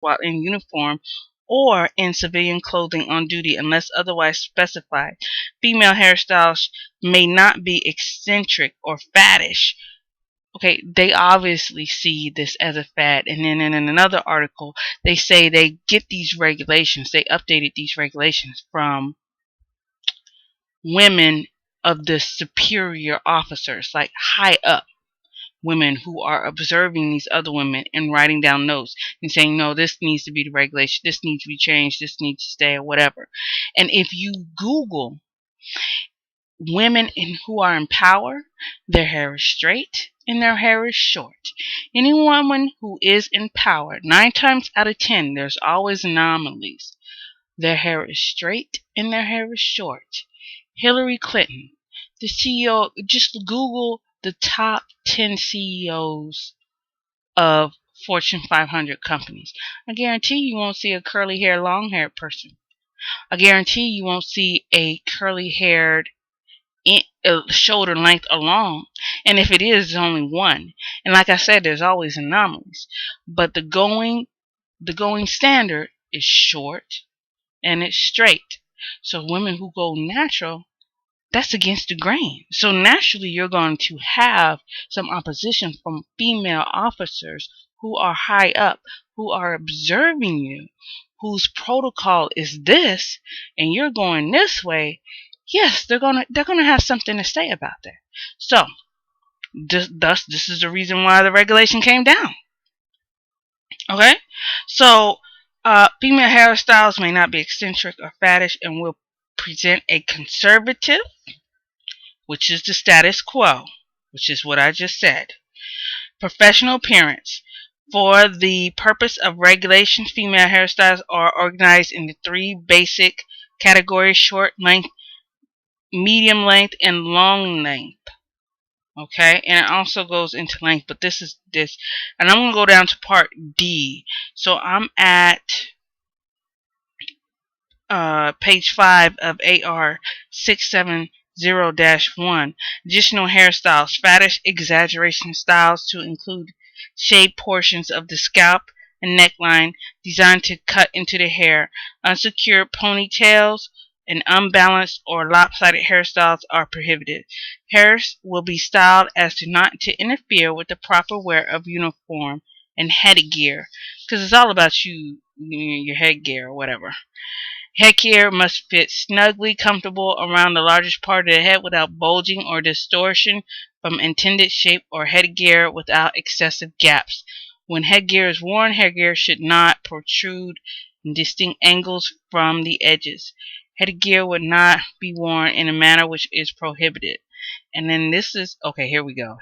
while in uniform or in civilian clothing on duty unless otherwise specified. Female hairstyles may not be eccentric or faddish. Okay, they obviously see this as a fad. And then in another article, they say they get these regulations, they updated these regulations from women of the superior officers, like high up women who are observing these other women and writing down notes and saying, no, this needs to be the regulation, this needs to be changed, this needs to stay, or whatever. And if you Google women who are in power, their hair is straight and their hair is short. Any woman who is in power, 9 times out of 10, there's always anomalies. Their hair is straight and their hair is short. Hillary Clinton, the CEO, just Google the top 10 CEOs of Fortune 500 companies. I guarantee you won't see a curly hair, long haired person. I guarantee you won't see a curly haired shoulder length along, and if it is, it's only one. And like I said, there's always anomalies, but the going standard is short and it's straight. So women who go natural, that's against the grain. So naturally you're going to have some opposition from female officers who are high up, who are observing you, whose protocol is this, and you're going this way. Yes, they're gonna have something to say about that. So, this is the reason why the regulation came down. Okay, so female hairstyles may not be eccentric or faddish and will present a conservative, which is the status quo, which is what I just said, professional appearance. For the purpose of regulation, female hairstyles are organized into 3 basic categories: short length, medium length, and long length. Okay, and it also goes into length, but this is this, and I'm going to go down to part D. So I'm at page 5 of AR 670-1. Additional hairstyles: faddish exaggeration styles to include shaved portions of the scalp and neckline designed to cut into the hair. Unsecured ponytails and unbalanced or lopsided hairstyles are prohibited. Hairs will be styled as to not to interfere with the proper wear of uniform and headgear, because it's all about your headgear or whatever. Headgear must fit snugly comfortable around the largest part of the head without bulging or distortion from intended shape, or headgear without excessive gaps. When headgear is worn, headgear should not protrude in distinct angles from the edges. Headgear would not be worn in a manner which is prohibited. And then this is, okay, here we go.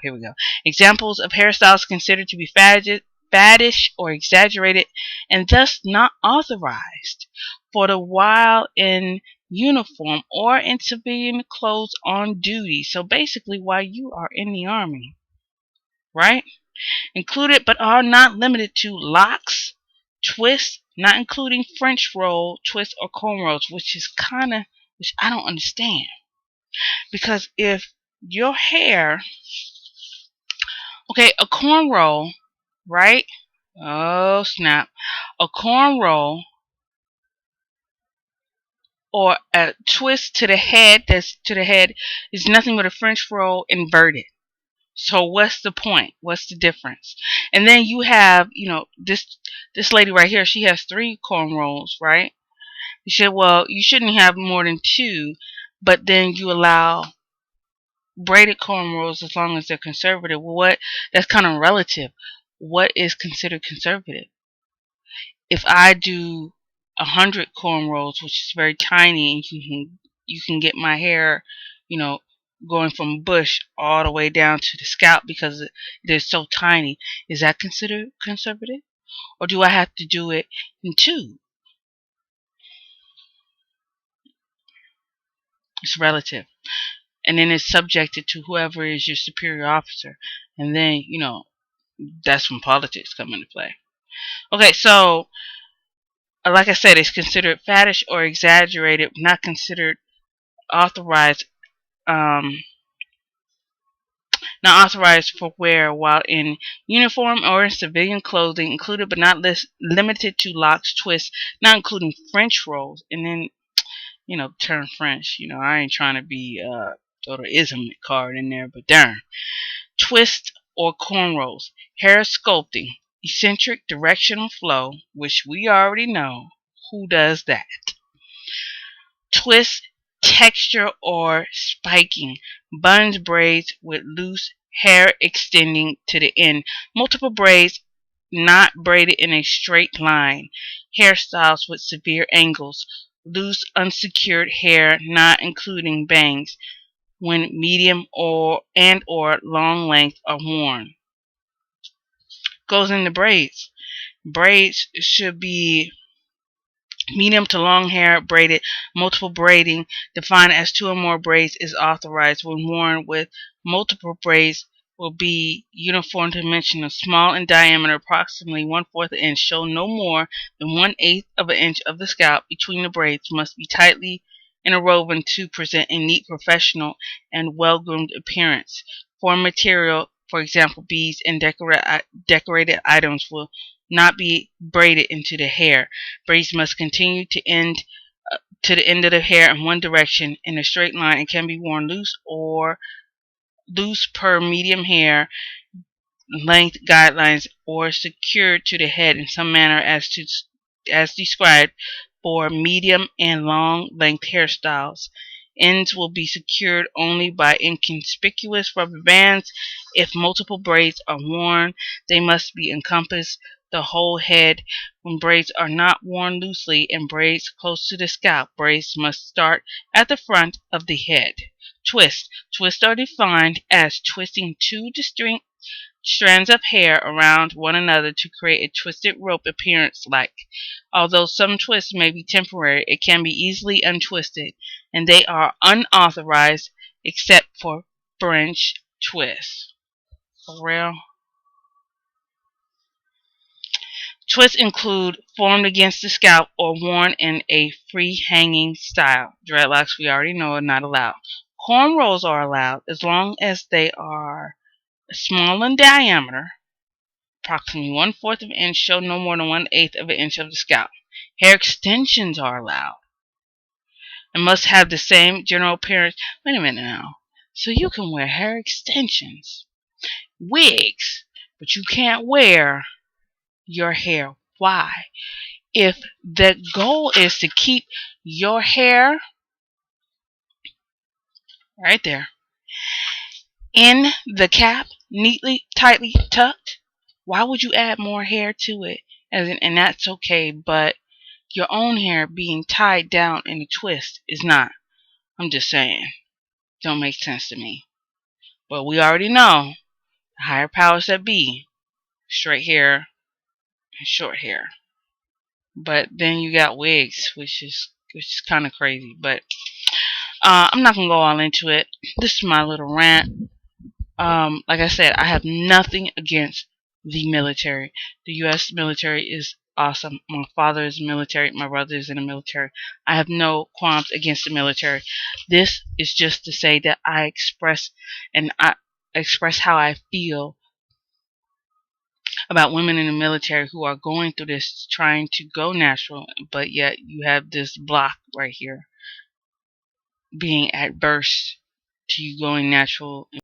Examples of hairstyles considered to be faddish or exaggerated and thus not authorized for the while in uniform or in civilian clothes on duty. So basically while you are in the army, right? Included but are not limited to locks, twists, not including French roll, twists, or cornrows, which I don't understand. Because if your hair, okay, a cornrow, right? Oh snap. A cornrow or a twist to the head is nothing but a French roll inverted. So what's the point? What's the difference? And then you have, this lady right here, she has 3 cornrows, right? You said, well, you shouldn't have more than 2, but then you allow braided cornrows as long as they're conservative. Well, that's kind of relative. What is considered conservative? If I do 100 cornrows, which is very tiny, and you can get my hair, going from bush all the way down to the scalp because it is so tiny, is that considered conservative? Or do I have to do it in 2? It's relative. And then it's subjected to whoever is your superior officer. And then, that's when politics come into play. Okay, so like I said, it's considered faddish or exaggerated, not considered authorized Not authorized for wear while in uniform or in civilian clothing, included but not limited to locks, twists, not including French rolls. And then, term French. I ain't trying to be throw the ism card in there, but darn. Twist or cornrows, hair sculpting, eccentric directional flow, which we already know. Who does that? Twist, texture or spiking, buns, braids with loose hair extending to the end, multiple braids not braided in a straight line, hairstyles with severe angles, loose unsecured hair not including bangs when medium or long length are worn. Goes into braids. Braids should be medium to long hair braided. Multiple braiding, defined as two or more braids, is authorized when worn with multiple braids. Will be uniform dimensional, small in diameter, approximately 1/4 inch. Show no more than 1/8 of an inch of the scalp between the braids. Must be tightly interwoven to present a neat, professional, and well-groomed appearance. Form material, for example, beads and decorated items, will not be braided into the hair. Braids must continue to the end of the hair in one direction in a straight line and can be worn loose per medium hair length guidelines or secured to the head in some manner as described for medium and long length hairstyles. Ends will be secured only by inconspicuous rubber bands. If multiple braids are worn, they must be encompass the whole head. When braids are not worn loosely and braids close to the scalp, braids must start at the front of the head. Twist. Twists are defined as twisting two distinct strands of hair around one another to create a twisted rope appearance like. Although some twists may be temporary, it can be easily untwisted, and they are unauthorized except for French twists. For real? Twists include formed against the scalp or worn in a free hanging style. Dreadlocks, we already know, are not allowed. Cornrows are allowed as long as they are small in diameter, approximately 1/4 of an inch, show no more than 1/8 of an inch of the scalp. Hair extensions are allowed and must have the same general appearance. Wait a minute now. So you can wear hair extensions, wigs, but you can't wear your hair. Why? If the goal is to keep your hair right there in the cap, neatly, tightly tucked, why would you add more hair to it? And that's okay, but your own hair being tied down in a twist is not. I'm just saying. Don't make sense to me. But we already know the higher powers that be, straight hair and short hair. But then you got wigs, which is kind of crazy. But I'm not gonna go all into it. This is my little rant. Like I said, I have nothing against the military. The U.S. military is awesome. My father is military. My brother is in the military. I have no qualms against the military. This is just to say that I express how I feel about women in the military who are going through this, trying to go natural, but yet you have this block right here being adverse to you going natural.